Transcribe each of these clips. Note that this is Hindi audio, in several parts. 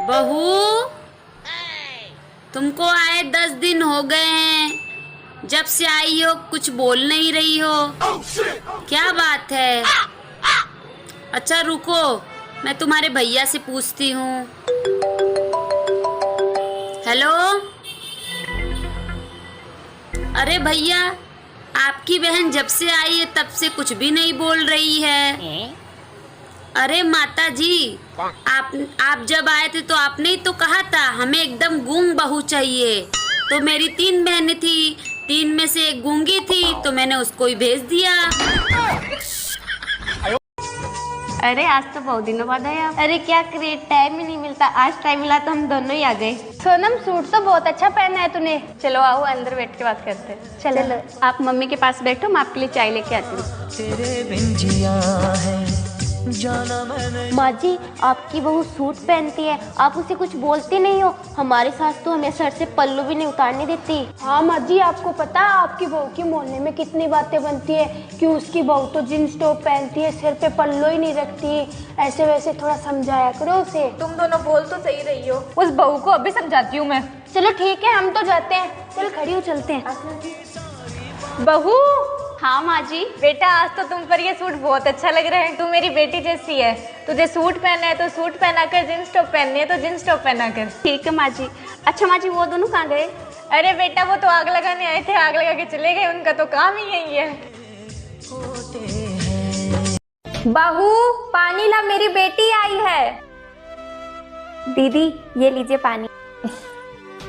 बहू, तुमको आए 10 दिन हो गए हैं। जब से आई हो कुछ बोल नहीं रही हो। क्या बात है? अच्छा रुको, मैं तुम्हारे भैया से पूछती हूँ। हेलो। अरे भैया, आपकी बहन जब से आई है तब से कुछ भी नहीं बोल रही है। अरे माता जी, आप जब आए थे तो आपने ही तो कहा था हमें एकदम गूंग बहू चाहिए। तो मेरी 3 बहनें थी, 3 में से एक गूंगी थी तो मैंने उसको ही भेज दिया। अरे आज तो बहुत दिनों बाद आया। अरे क्या करे, टाइम ही नहीं मिलता। आज टाइम मिला तो हम दोनों ही आ गए। सोनम, सूट तो बहुत अच्छा पहना है तूने। चलो आओ अंदर बैठ के बात करते हैं। चलो आप मम्मी के पास बैठो, मैं आपके लिए चाय लेके आती हूँ। तेरे बिन जिया है जाना मैंने। माँ जी, आपकी बहू सूट पहनती है, आप उसे कुछ बोलती नहीं हो। हमारे सास तो हमें सर से पल्लू भी नहीं उतारने देती। हाँ माँ जी, आपको पता है आपकी बहू की मोहल्ले में कितनी बातें बनती है कि उसकी बहू तो जींस टॉप पहनती है, सिर पे पल्लू ही नहीं रखती। ऐसे वैसे थोड़ा समझाया करो उसे। तुम दोनों बोल तो सही रही हो, उस बहू को अभी समझाती हूँ मैं। चलो ठीक है, हम तो जाते हैं। चल खड़ी हो, चलते हैं। बहू। हाँ माँ जी। बेटा, आज तो तुम पर ये सूट बहुत अच्छा लग रहा है। तू मेरी बेटी जैसी है। तुझे सूट पहनना है तो सूट पहना कर, जींस टॉप पहननी है तो जींस टॉप पहना कर। ठीक है माँ जी। अच्छा माँ जी, वो दोनों कहाँ गए? अरे बेटा, वो तो आग लगाने आए थे, आग लगा के चले गए। उनका तो काम ही यही है। बहू, पानी ला, मेरी बेटी आई है। दीदी ये लीजिए पानी।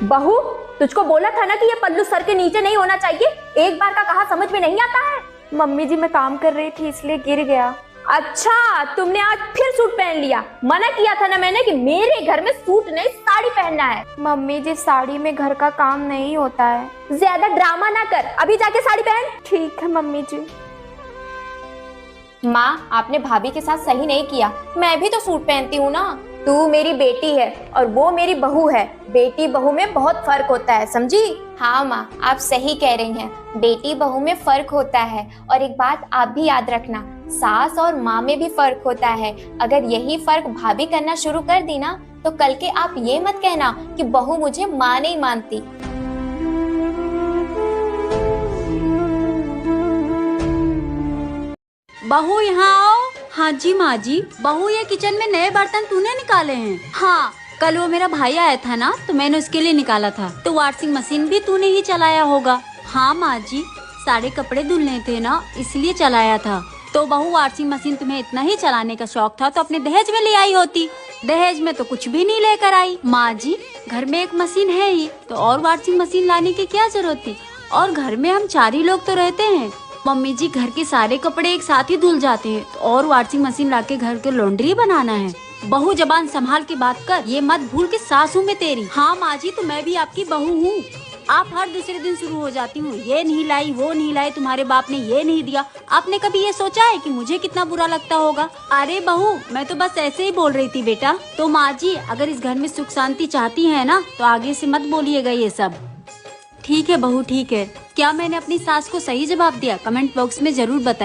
बहू, तुझको बोला था ना कि ये पल्लू सर के नीचे नहीं होना चाहिए। एक बार का कहा समझ में नहीं आता है। मम्मी जी मैं काम कर रही थी इसलिए गिर गया। अच्छा, तुमने आज फिर सूट पहन लिया। मना किया था ना मैंने कि मेरे घर में सूट नहीं साड़ी पहनना है। मम्मी जी साड़ी में घर का काम नहीं होता है। ज्यादा ड्रामा ना कर, अभी जाके साड़ी पहन। ठीक है मम्मी जी। माँ, आपने भाभी के साथ सही नहीं किया। मैं भी तो सूट पहनती हूँ ना। तू मेरी बेटी है और वो मेरी बहू है। बेटी बहू में बहुत फर्क होता है, समझी? हाँ माँ, आप सही कह रही हैं। बेटी बहू में फर्क होता है। और एक बात आप भी याद रखना, सास और माँ में भी फर्क होता है। अगर यही फर्क भाभी करना शुरू कर दी ना तो कल के आप ये मत कहना कि बहू मुझे माँ नहीं मानती। बहू यहाँ आओ। हाँ जी माँ जी। बहू, ये किचन में नए बर्तन तूने निकाले हैं? हाँ, कल वो मेरा भाई आया था ना तो मैंने उसके लिए निकाला था। तो वॉशिंग मशीन भी तूने ही चलाया होगा? हाँ माँ जी, सारे कपड़े धुलने थे ना इसलिए चलाया था। तो बहू, वॉशिंग मशीन तुम्हें इतना ही चलाने का शौक था तो अपने दहेज में ले आई होती। दहेज में तो कुछ भी नहीं लेकर आई। माँ जी, घर में एक मशीन है ही तो और वॉशिंग मशीन लाने की क्या जरूरत थी? और घर में हम 4 ही लोग तो रहते हैं। मम्मी जी, घर के सारे कपड़े एक साथ ही धुल जाते हैं तो और वॉशिंग मशीन लाके घर के लॉन्ड्री बनाना है? बहू, जबान संभाल के बात कर, ये मत भूल कि सास हूँ मैं तेरी। हाँ माँ जी, तो मैं भी आपकी बहू हूँ। आप हर दूसरे दिन शुरू हो जाती हूँ, ये नहीं लाई, वो नहीं लाई, तुम्हारे बाप ने ये नहीं दिया। आपने कभी ये सोचा है कि मुझे कितना बुरा लगता होगा? अरे बहू, मैं तो बस ऐसे ही बोल रही थी बेटा। तो माँ जी, अगर इस घर में सुख शांति चाहती है ना तो आगे से मत बोलिएगा ये सब। ठीक है बहू, ठीक है। क्या मैंने अपनी सास को सही जवाब दिया? कमेंट बॉक्स में जरूर बताएं।